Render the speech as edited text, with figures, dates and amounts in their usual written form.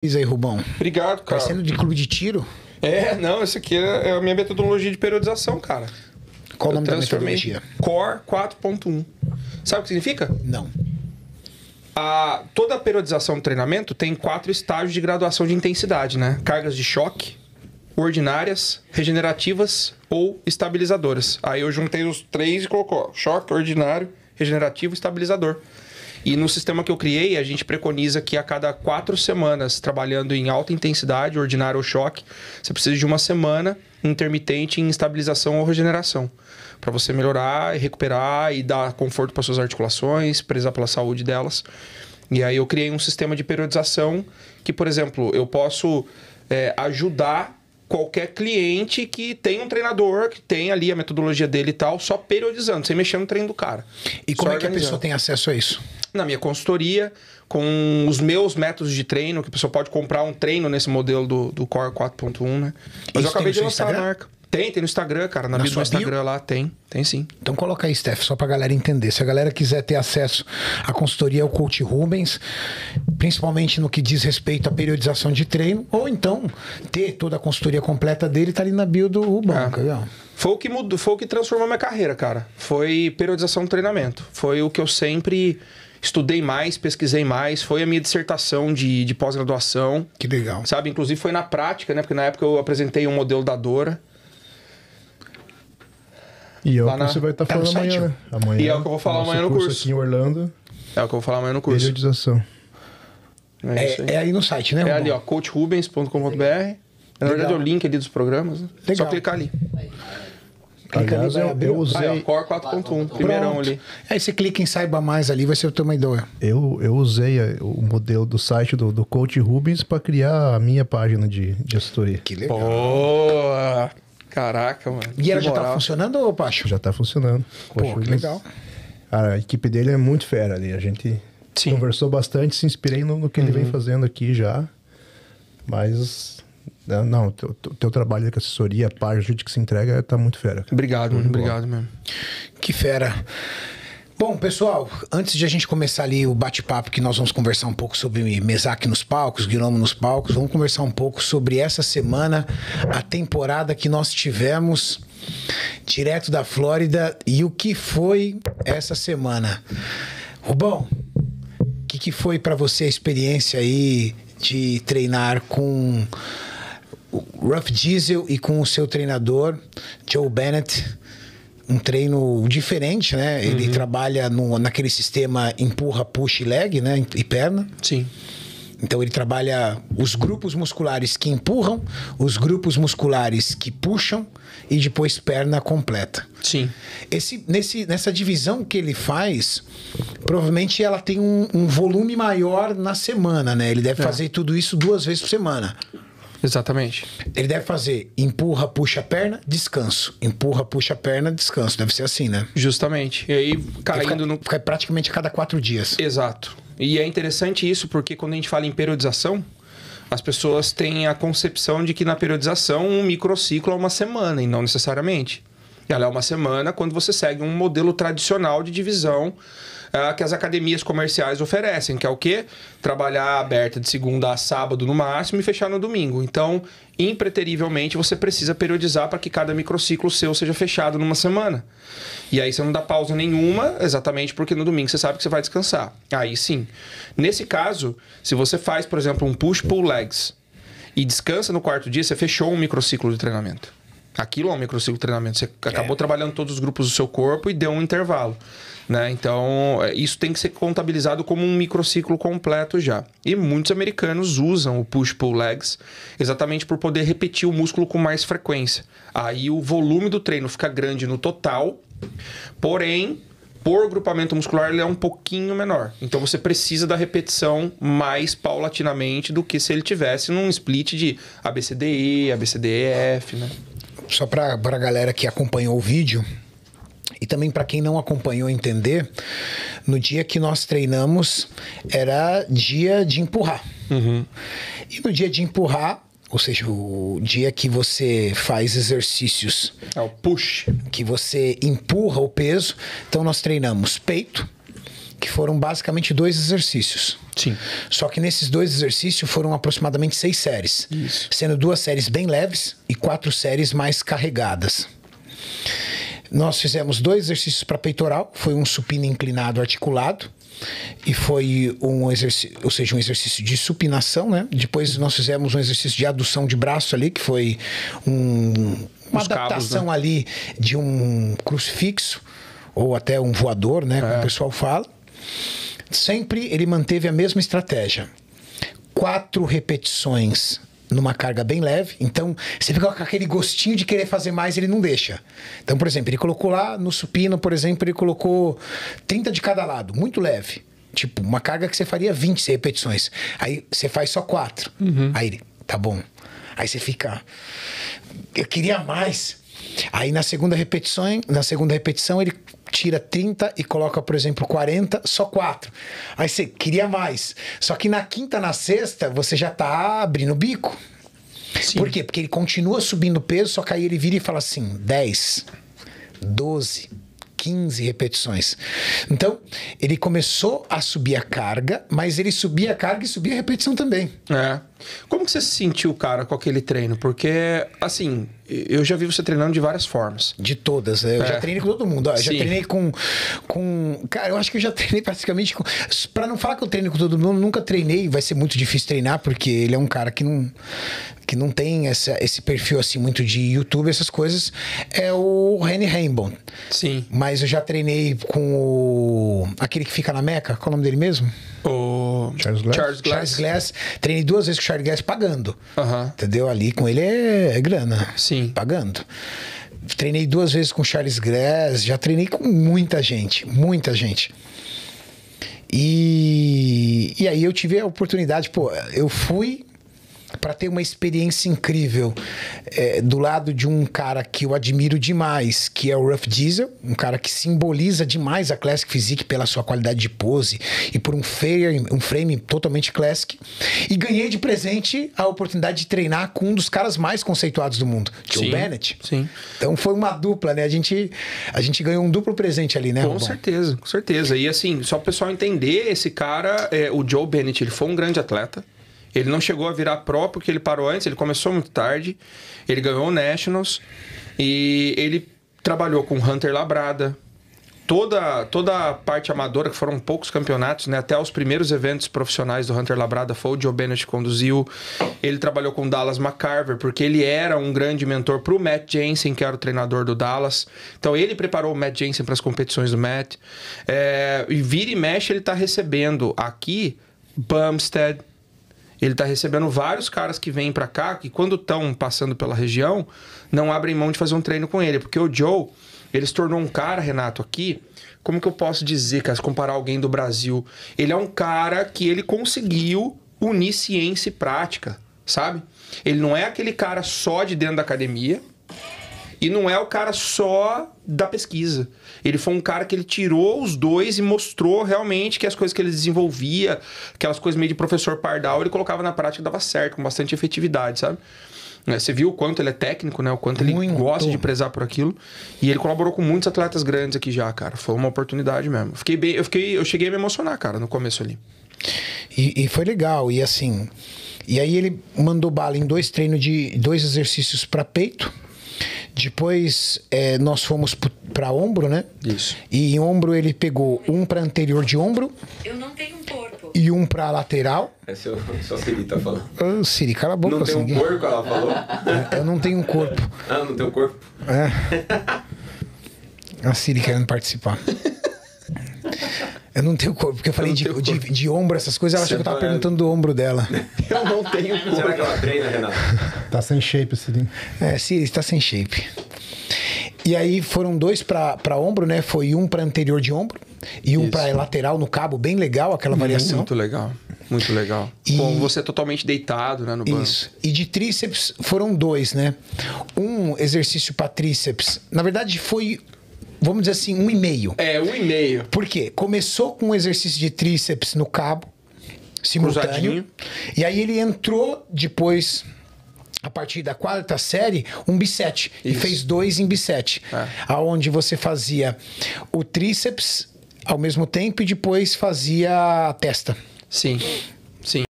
Diz aí, Rubão. Obrigado, cara. Parecendo de clube de tiro? Não, essa aqui é a minha metodologia de periodização, cara. Qual o nome da metodologia? Core 4.1. Sabe o que significa? Não. Toda a periodização do treinamento tem 4 estágios de graduação de intensidade, né? Cargas de choque, ordinárias, regenerativas ou estabilizadoras. Aí eu juntei os 3 e colocou choque, ordinário, regenerativo e estabilizador. E no sistema que eu criei, a gente preconiza que a cada 4 semanas, trabalhando em alta intensidade, ordinário ou choque, você precisa de uma semana intermitente em estabilização ou regeneração, para você melhorar e recuperar e dar conforto para suas articulações, prezar pela saúde delas. E aí eu criei um sistema de periodização que, por exemplo, eu posso ajudar qualquer cliente que tem um treinador, que tem ali a metodologia dele e tal, só periodizando, sem mexer no treino do cara. E como é que a pessoa tem acesso a isso? Na minha consultoria, com os meus métodos de treino, que a pessoa pode comprar um treino nesse modelo do Core 4.1, né? Mas eu acabei de lançar a marca. Tem no Instagram, cara. Na bio do Instagram lá tem sim. Então coloca aí, Steph, só pra galera entender. Se a galera quiser ter acesso à consultoria, ao Coach Rubens, principalmente no que diz respeito à periodização de treino, ou então ter toda a consultoria completa dele, tá ali na bio do Rubão, legal. Foi o que mudou, foi o que transformou minha carreira, cara. Foi periodização do treinamento. Foi o que eu sempre estudei mais, pesquisei mais. Foi a minha dissertação de pós-graduação. Que legal. Sabe? Inclusive foi na prática, né? Porque na época eu apresentei um modelo da Dora. E é o que você vai estar falando amanhã, né? E é o que eu vou falar amanhã no curso. Aqui em Orlando. É o que eu vou falar amanhã no curso. Periodização. É aí no site, né, Rubão? É ali, ó, coachrubens.com.br. Na verdade é o link ali dos programas, né? Só clicar ali. Aliás, eu usei... Aí, ó, Core 4.1, primeirão ali. Aí você clica em Saiba Mais ali, vai ser ter uma ideia. Eu usei o modelo do site do Coach Rubens para criar a minha página de assessoria. Que legal. Boa! Caraca, mano. E ela já tá funcionando, ô Pacho? Já tá funcionando. Pô, que legal. A equipe dele é muito fera ali. A gente conversou bastante, se inspirei no que ele vem fazendo aqui já. Mas... Não, teu trabalho com assessoria, a página que se entrega, tá muito fera. Obrigado, mano. Obrigado mesmo. Que fera. Bom, pessoal, antes de a gente começar ali o bate-papo, que nós vamos conversar um pouco sobre Mesaque nos palcos, Gnomo nos palcos, vamos conversar um pouco sobre essa semana, a temporada que nós tivemos direto da Flórida e o que foi essa semana. Rubão, o que foi para você a experiência aí de treinar com o Ruff Diesel e com o seu treinador, Joe Bennett? Um treino diferente, né? Ele trabalha naquele sistema empurra, push e leg, né? E perna. Sim. Então ele trabalha os grupos musculares que empurram, os grupos musculares que puxam e depois perna completa. Sim. Nessa divisão que ele faz, provavelmente ela tem um volume maior na semana, né? Ele deve fazer tudo isso 2 vezes por semana. Exatamente. Ele deve fazer empurra, puxa a perna, descanso. Empurra, puxa a perna, descanso. Deve ser assim, né? Justamente. E aí, caindo fica praticamente a cada 4 dias. Exato. E é interessante isso porque quando a gente fala em periodização, as pessoas têm a concepção de que na periodização um microciclo é uma semana, e não necessariamente. Ela é uma semana quando você segue um modelo tradicional de divisão que as academias comerciais oferecem, que é o quê? Trabalhar aberta de segunda a sábado no máximo e fechar no domingo. Então, impreterivelmente, você precisa periodizar para que cada microciclo seu seja fechado numa semana. E aí você não dá pausa nenhuma, exatamente porque no domingo você sabe que você vai descansar. Aí sim. Nesse caso, se você faz, por exemplo, um push-pull legs e descansa no 4º dia, você fechou um microciclo de treinamento. Aquilo é um microciclo de treinamento. Você acabou trabalhando todos os grupos do seu corpo e deu um intervalo. Né? Então, isso tem que ser contabilizado como um microciclo completo já. E muitos americanos usam o push-pull legs exatamente por poder repetir o músculo com mais frequência. Aí o volume do treino fica grande no total, porém, por grupamento muscular, ele é um pouquinho menor. Então, você precisa da repetição mais paulatinamente do que se ele tivesse num split de ABCDE, ABCDEF, né? Só para a galera que acompanhou o vídeo e também para quem não acompanhou entender, no dia que nós treinamos era dia de empurrar. E no dia de empurrar, ou seja, o dia que você faz exercícios... É o push. Que você empurra o peso. Então nós treinamos peito, que foram basicamente 2 exercícios. Sim. Só que nesses 2 exercícios foram aproximadamente 6 séries. Isso. Sendo 2 séries bem leves e 4 séries mais carregadas. Nós fizemos 2 exercícios para peitoral. Foi um supino inclinado articulado. E foi um exercício, ou seja, um exercício de supinação, né? Depois nós fizemos um exercício de adução de braço ali, que foi uma adaptação cabos, né? Ali de um crucifixo, ou até um voador, né? Como o pessoal fala. Sempre ele manteve a mesma estratégia. 4 repetições numa carga bem leve. Então, você fica com aquele gostinho de querer fazer mais, ele não deixa. Então, por exemplo, ele colocou lá no supino, por exemplo, ele colocou 30 de cada lado, muito leve. Tipo, uma carga que você faria 20 repetições. Aí você faz só 4. Aí ele, tá bom. Aí você fica, eu queria mais. Aí na segunda repetição ele tira 30 e coloca, por exemplo, 40, só 4. Aí você queria mais. Só que na quinta, na sexta, você já tá abrindo o bico. Sim. Por quê? Porque ele continua subindo o peso, só que aí ele vira e fala assim, 10, 12, 15 repetições. Então, ele começou a subir a carga, mas ele subia a carga e subia a repetição também. Como que você se sentiu, cara, com aquele treino? Porque, assim, eu já vi você treinando de várias formas. De todas. Eu já treinei com todo mundo. Ó, eu já treinei com... Cara, eu acho que eu já treinei praticamente com... Pra não falar que eu treino com todo mundo, nunca treinei. Vai ser muito difícil treinar, porque ele é um cara que não tem esse perfil, assim, muito de YouTube, essas coisas. É o Reni Rainbow. Sim. Mas eu já treinei com aquele que fica na Meca. Qual é o nome dele mesmo? O Charles Glass. Treinei 2 vezes com o Charles Glass pagando. Entendeu? Ali com ele é grana. Sim. Pagando. Treinei 2 vezes com o Charles Glass. Já treinei com muita gente. Muita gente. E aí eu tive a oportunidade, pô, eu fui para ter uma experiência incrível do lado de um cara que eu admiro demais, que é o Ruff Diesel, um cara que simboliza demais a Classic Physique pela sua qualidade de pose e por um frame totalmente classic. E ganhei de presente a oportunidade de treinar com um dos caras mais conceituados do mundo, Joe Bennett. Sim. Então foi uma dupla, né? A gente ganhou um duplo presente ali, né? Com certeza, com certeza. E assim, só para o pessoal entender, esse cara, o Joe Bennett, ele foi um grande atleta. Ele não chegou a virar pró porque ele parou antes, ele começou muito tarde. Ele ganhou o Nationals e ele trabalhou com Hunter Labrada. Toda a parte amadora, que foram poucos campeonatos, né? Até os primeiros eventos profissionais do Hunter Labrada foi o Joe Bennett que conduziu. Ele trabalhou com Dallas McCarver, porque ele era um grande mentor para o Matt Jensen, que era o treinador do Dallas. Então ele preparou o Matt Jensen para as competições do Matt. E vira e mexe, ele está recebendo aqui Bumstead. Ele está recebendo vários caras que vêm para cá, que quando estão passando pela região, não abrem mão de fazer um treino com ele. Porque o Joe, ele se tornou um cara, Renato, aqui... Como que eu posso dizer, cara, se comparar alguém do Brasil? Ele é um cara que ele conseguiu unir ciência e prática, sabe? Ele não é aquele cara só de dentro da academia e não é o cara só da pesquisa. Ele foi um cara que ele tirou os dois e mostrou realmente que as coisas que ele desenvolvia, aquelas coisas meio de professor Pardal, ele colocava na prática e dava certo, com bastante efetividade, sabe? Você viu o quanto ele é técnico, né? O quanto ele gosta de prezar por aquilo. E ele colaborou com muitos atletas grandes aqui já, cara. Foi uma oportunidade mesmo. Eu cheguei a me emocionar, cara, no começo ali. E foi legal. E assim... E aí ele mandou bala em 2 treinos de 2 exercícios para peito. Depois nós fomos para ombro, né? Isso. E em ombro ele pegou um para anterior de ombro. Eu não tenho um corpo. E um para lateral. Só a Siri tá falando. Ô, Siri, cala a boca. Não tem um corpo, ela falou? Eu não tenho um corpo. Ah, não tem um corpo? A Siri querendo participar. Eu não tenho corpo, porque eu falei de ombro, essas coisas, ela achou que eu tava perguntando do ombro dela. Eu não tenho corpo. Será que ela treina, Renato? Tá sem shape, Siri. Siri, está sem shape. E aí foram 2 para ombro, né? Foi um para anterior de ombro e um para lateral no cabo, bem legal aquela variação. Muito legal, muito legal. Com você totalmente deitado, né, no banco. Isso. E de tríceps foram 2, né? Um exercício para tríceps, na verdade foi, vamos dizer assim, 1,5. 1,5. Por quê? Começou com um exercício de tríceps no cabo, simultâneo. Cruzadinho. E aí ele entrou depois... A partir da 4ª série, um bisete. E fez 2 em bisete. Aonde você fazia o tríceps ao mesmo tempo e depois fazia a testa. Sim.